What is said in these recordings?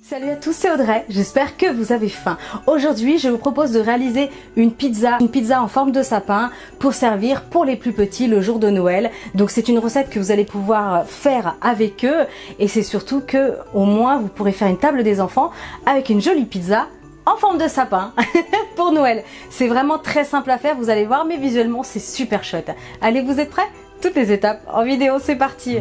Salut à tous, c'est Audrey, j'espère que vous avez faim. Aujourd'hui, je vous propose de réaliser une pizza en forme de sapin pour servir pour les plus petits le jour de Noël. Donc c'est une recette que vous allez pouvoir faire avec eux et c'est surtout que au moins vous pourrez faire une table des enfants avec une jolie pizza en forme de sapin pour Noël. C'est vraiment très simple à faire, vous allez voir, mais visuellement c'est super chouette. Allez, vous êtes prêts? Toutes les étapes en vidéo, c'est parti!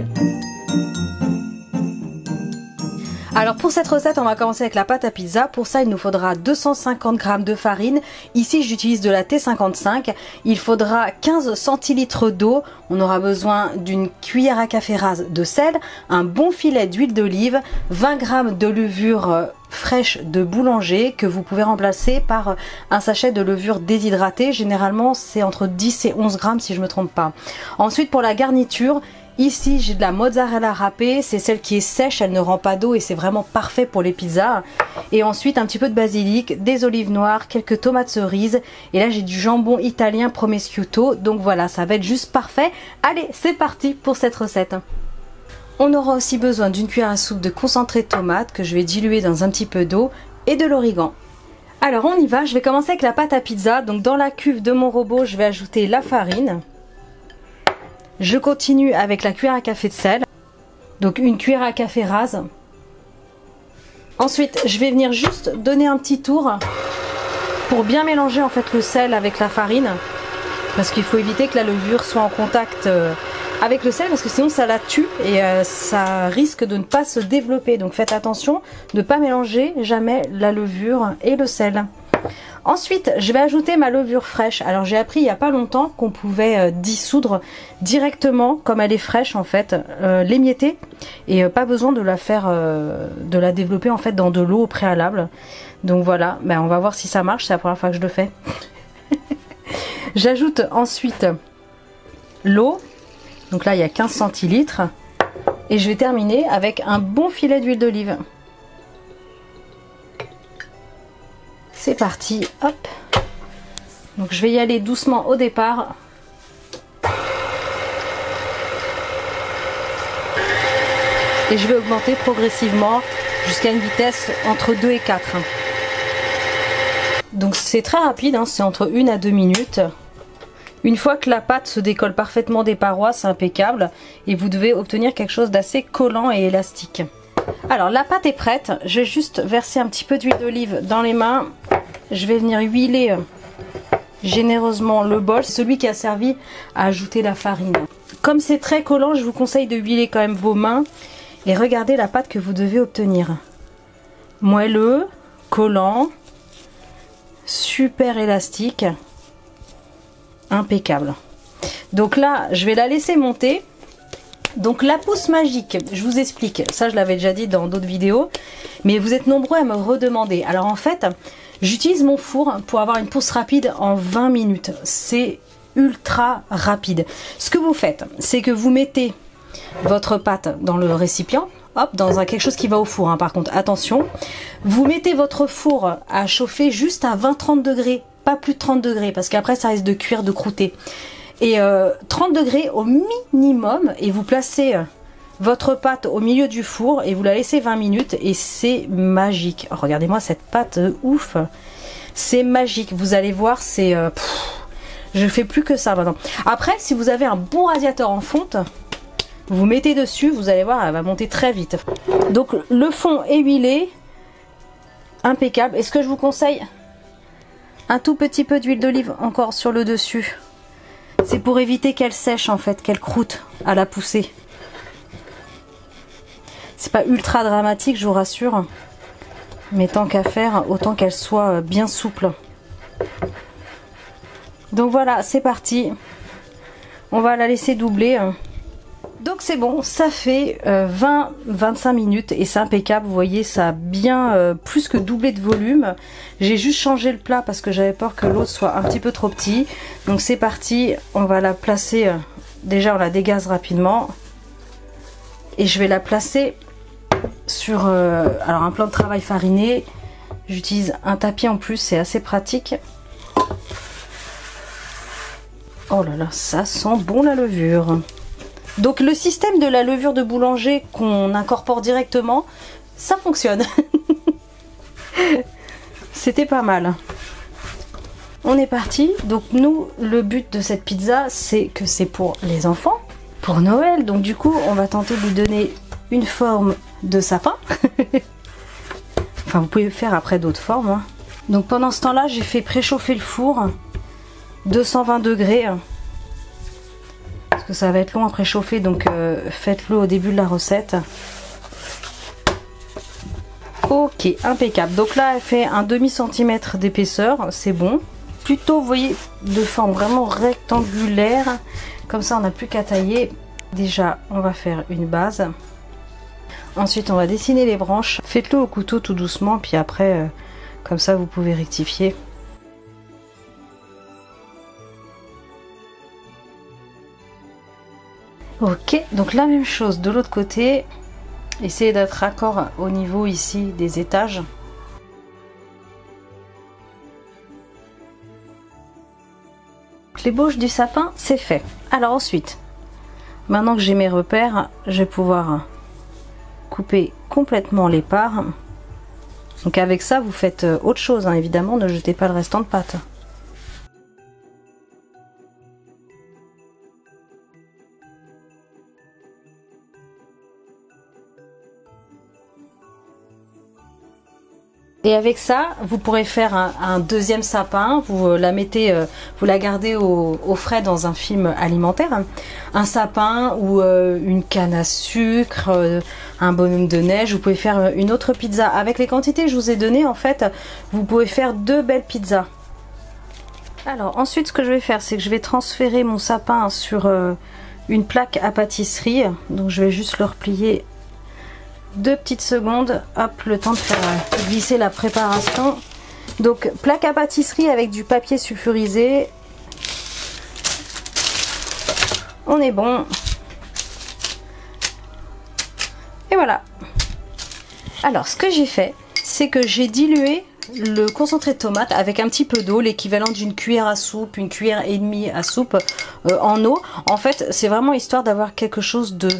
Alors pour cette recette, on va commencer avec la pâte à pizza. Pour ça, il nous faudra 250 g de farine. Ici, j'utilise de la T55. Il faudra 15 centilitres d'eau. On aura besoin d'une cuillère à café rase de sel, un bon filet d'huile d'olive, 20 g de levure fraîche de boulanger que vous pouvez remplacer par un sachet de levure déshydratée. Généralement, c'est entre 10 et 11 g si je me trompe pas. Ensuite, pour la garniture, ici j'ai de la mozzarella râpée, c'est celle qui est sèche, elle ne rend pas d'eau et c'est vraiment parfait pour les pizzas. Et ensuite un petit peu de basilic, des olives noires, quelques tomates cerises et là j'ai du jambon italien Prosciutto, donc voilà, ça va être juste parfait. Allez, c'est parti pour cette recette. On aura aussi besoin d'une cuillère à soupe de concentré de tomate que je vais diluer dans un petit peu d'eau et de l'origan. Alors on y va, je vais commencer avec la pâte à pizza. Donc dans la cuve de mon robot, je vais ajouter la farine. Je continue avec la cuillère à café de sel, donc une cuillère à café rase. Ensuite, je vais venir juste donner un petit tour pour bien mélanger en fait le sel avec la farine, parce qu'il faut éviter que la levure soit en contact avec le sel, parce que sinon ça la tue et ça risque de ne pas se développer. Donc faites attention de ne pas mélanger jamais la levure et le sel. Ensuite, je vais ajouter ma levure fraîche. Alors j'ai appris il n'y a pas longtemps qu'on pouvait dissoudre directement, comme elle est fraîche en fait, l'émietter et pas besoin de la faire, de la développer en fait dans de l'eau au préalable. Donc voilà, ben, on va voir si ça marche, c'est la première fois que je le fais. J'ajoute ensuite l'eau, donc là il y a 15 centilitres et je vais terminer avec un bon filet d'huile d'olive. C'est parti, hop. Donc je vais y aller doucement au départ. Et je vais augmenter progressivement jusqu'à une vitesse entre 2 et 4. Donc c'est très rapide, hein, c'est entre 1 à 2 minutes. Une fois que la pâte se décolle parfaitement des parois, c'est impeccable. Et vous devez obtenir quelque chose d'assez collant et élastique. Alors la pâte est prête, je vais juste verser un petit peu d'huile d'olive dans les mains. Je vais venir huiler généreusement le bol, celui qui a servi à ajouter la farine. Comme c'est très collant, je vous conseille de huiler quand même vos mains et regardez la pâte que vous devez obtenir. Moelleux, collant, super élastique, impeccable. Donc là, je vais la laisser monter. Donc la pousse magique, je vous explique, ça je l'avais déjà dit dans d'autres vidéos, mais vous êtes nombreux à me redemander. Alors en fait, j'utilise mon four pour avoir une pousse rapide en 20 minutes. C'est ultra rapide. Ce que vous faites, c'est que vous mettez votre pâte dans le récipient, hop, dans quelque chose qui va au four, hein, par contre, attention. Vous mettez votre four à chauffer juste à 20-30 degrés, pas plus de 30 degrés, parce qu'après ça risque de cuire, de croûter. Et 30 degrés au minimum et vous placez votre pâte au milieu du four et vous la laissez 20 minutes et c'est magique. Regardez-moi cette pâte ouf, c'est magique, vous allez voir, c'est je fais plus que ça maintenant. Après, si vous avez un bon radiateur en fonte, vous mettez dessus, vous allez voir, elle va monter très vite. Donc le fond est huilé, impeccable. Et ce que je vous conseille, un tout petit peu d'huile d'olive encore sur le dessus. C'est pour éviter qu'elle sèche en fait, qu'elle croûte à la poussée. C'est pas ultra dramatique, je vous rassure. Mais tant qu'à faire, autant qu'elle soit bien souple. Donc voilà, c'est parti. On va la laisser doubler. Donc c'est bon, ça fait 20-25 minutes et c'est impeccable. Vous voyez, ça a bien plus que doublé de volume. J'ai juste changé le plat parce que j'avais peur que l'autre soit un petit peu trop petit. Donc c'est parti, on va la placer, déjà on la dégaze rapidement. Et je vais la placer sur alors un plan de travail fariné. J'utilise un tapis en plus, c'est assez pratique. Oh là là, ça sent bon la levure. Donc le système de la levure de boulanger qu'on incorpore directement, ça fonctionne. C'était pas mal. On est parti. Donc nous, le but de cette pizza, c'est que c'est pour les enfants, pour Noël. Donc du coup, on va tenter de lui donner une forme de sapin. Enfin, vous pouvez faire après d'autres formes, hein. Donc pendant ce temps-là, j'ai fait préchauffer le four, 220 degrés. Parce que ça va être long à préchauffer, donc faites-le au début de la recette. Ok, impeccable. Donc là, elle fait un demi-centimètre d'épaisseur, c'est bon. Plutôt, vous voyez, de forme vraiment rectangulaire. Comme ça, on n'a plus qu'à tailler. Déjà, on va faire une base. Ensuite, on va dessiner les branches. Faites-le au couteau tout doucement, puis après, comme ça, vous pouvez rectifier. Ok, donc la même chose de l'autre côté. Essayez d'être raccord au niveau ici des étages. L'ébauche du sapin, c'est fait. Alors ensuite, maintenant que j'ai mes repères, je vais pouvoir couper complètement les parts. Donc avec ça, vous faites autre chose, hein, évidemment, ne jetez pas le restant de pâte. Et avec ça, vous pourrez faire un deuxième sapin. Vous la mettez, vous la gardez au frais dans un film alimentaire. Un sapin ou une canne à sucre, un bonhomme de neige. Vous pouvez faire une autre pizza. Avec les quantités que je vous ai données, en fait, vous pouvez faire 2 belles pizzas. Alors ensuite, ce que je vais faire, c'est que je vais transférer mon sapin sur une plaque à pâtisserie. Donc je vais juste le replier 2 petites secondes, hop, le temps de faire glisser la préparation. Donc plaque à pâtisserie avec du papier sulfurisé. On est bon. Et voilà. Alors ce que j'ai fait, c'est que j'ai dilué le concentré de tomate avec un petit peu d'eau, l'équivalent d'une cuillère à soupe, une cuillère et demie à soupe en eau. En fait, c'est vraiment histoire d'avoir quelque chose de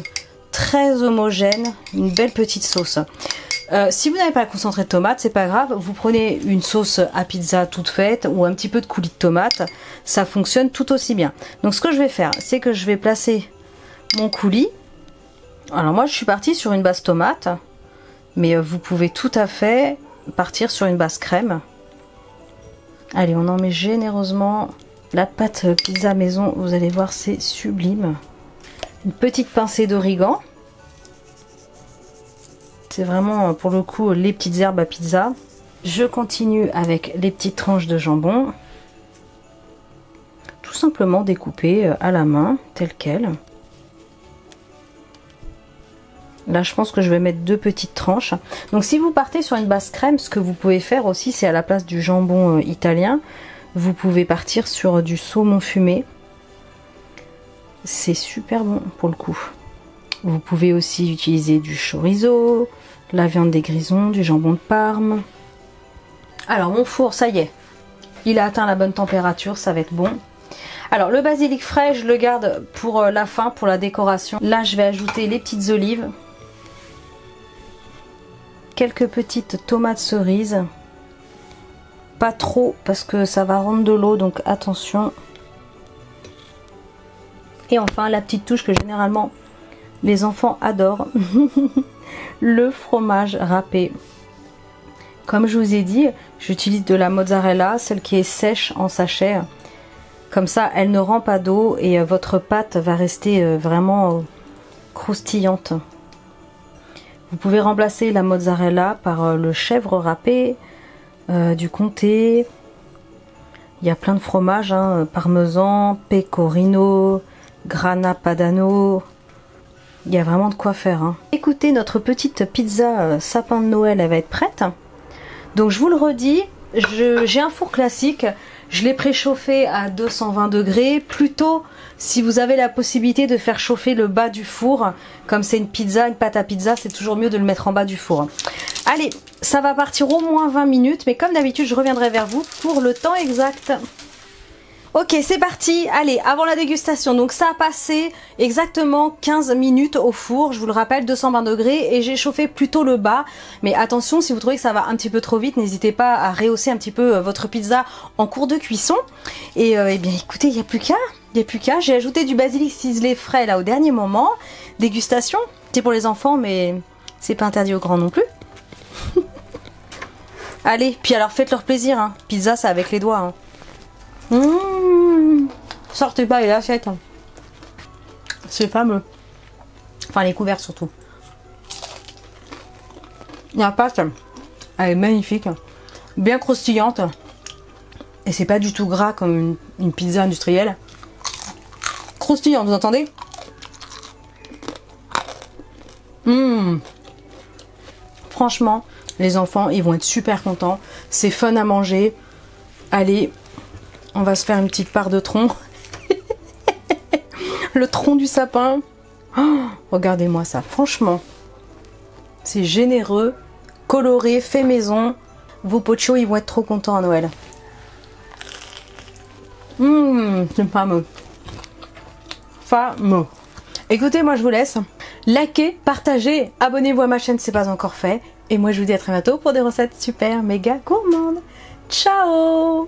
très homogène, une belle petite sauce. Si vous n'avez pas le concentré de tomate, c'est pas grave, vous prenez une sauce à pizza toute faite ou un petit peu de coulis de tomate, ça fonctionne tout aussi bien. Donc ce que je vais faire, c'est que je vais placer mon coulis. Alors moi je suis partie sur une base tomate, mais vous pouvez tout à fait partir sur une base crème. Allez, on en met généreusement. La pâte pizza maison, vous allez voir, c'est sublime. Une petite pincée d'origan. C'est vraiment pour le coup les petites herbes à pizza. Je continue avec les petites tranches de jambon. Tout simplement découpées à la main, telles quelles. Là, je pense que je vais mettre 2 petites tranches. Donc si vous partez sur une base crème, ce que vous pouvez faire aussi, c'est à la place du jambon italien, vous pouvez partir sur du saumon fumé. C'est super bon pour le coup. Vous pouvez aussi utiliser du chorizo, la viande des grisons, du jambon de Parme. Alors mon four, ça y est, il a atteint la bonne température, ça va être bon. Alors le basilic frais, je le garde pour la fin, pour la décoration. Là, je vais ajouter les petites olives. Quelques petites tomates cerises. Pas trop parce que ça va rendre de l'eau, donc attention. Et enfin, la petite touche que généralement les enfants adorent, le fromage râpé. Comme je vous ai dit, j'utilise de la mozzarella, celle qui est sèche en sachet. Comme ça, elle ne rend pas d'eau et votre pâte va rester vraiment croustillante. Vous pouvez remplacer la mozzarella par le chèvre râpé, du comté. Il y a plein de fromages, hein, parmesan, pecorino, grana padano. Il y a vraiment de quoi faire, hein. Écoutez, notre petite pizza sapin de Noël, elle va être prête. Donc je vous le redis, j'ai un four classique. Je l'ai préchauffé à 220 degrés. Plutôt, si vous avez la possibilité de faire chauffer le bas du four, comme c'est une pizza, une pâte à pizza, c'est toujours mieux de le mettre en bas du four. Allez, ça va partir au moins 20 minutes, mais comme d'habitude, je reviendrai vers vous pour le temps exact. Ok, c'est parti. Allez, avant la dégustation. Donc ça a passé exactement 15 minutes au four. Je vous le rappelle, 220 degrés. Et j'ai chauffé plutôt le bas. Mais attention, si vous trouvez que ça va un petit peu trop vite, n'hésitez pas à rehausser un petit peu votre pizza en cours de cuisson. Et eh bien écoutez, il n'y a plus qu'à. Il n'y a plus qu'à. J'ai ajouté du basilic ciselé frais là au dernier moment. Dégustation. C'est pour les enfants, mais c'est pas interdit aux grands non plus. Allez, puis alors faites leur plaisir. Hein. Pizza, c'est avec les doigts. Hein. Sortez pas les assiettes. C'est fameux. Enfin, les couverts surtout. La pâte, elle est magnifique. Bien croustillante. Et c'est pas du tout gras comme une pizza industrielle. Croustillante, vous entendez? Franchement, les enfants, ils vont être super contents. C'est fun à manger. Allez, on va se faire une petite part de tronc. Le tronc du sapin. Oh, regardez-moi ça, franchement. C'est généreux, coloré, fait maison. Vos pochos, ils vont être trop contents à Noël. C'est fameux. Fameux. Écoutez, moi je vous laisse. Likez, partagez, abonnez-vous à ma chaîne si ce n'est pas encore fait. Et moi je vous dis à très bientôt pour des recettes super méga gourmandes. Ciao.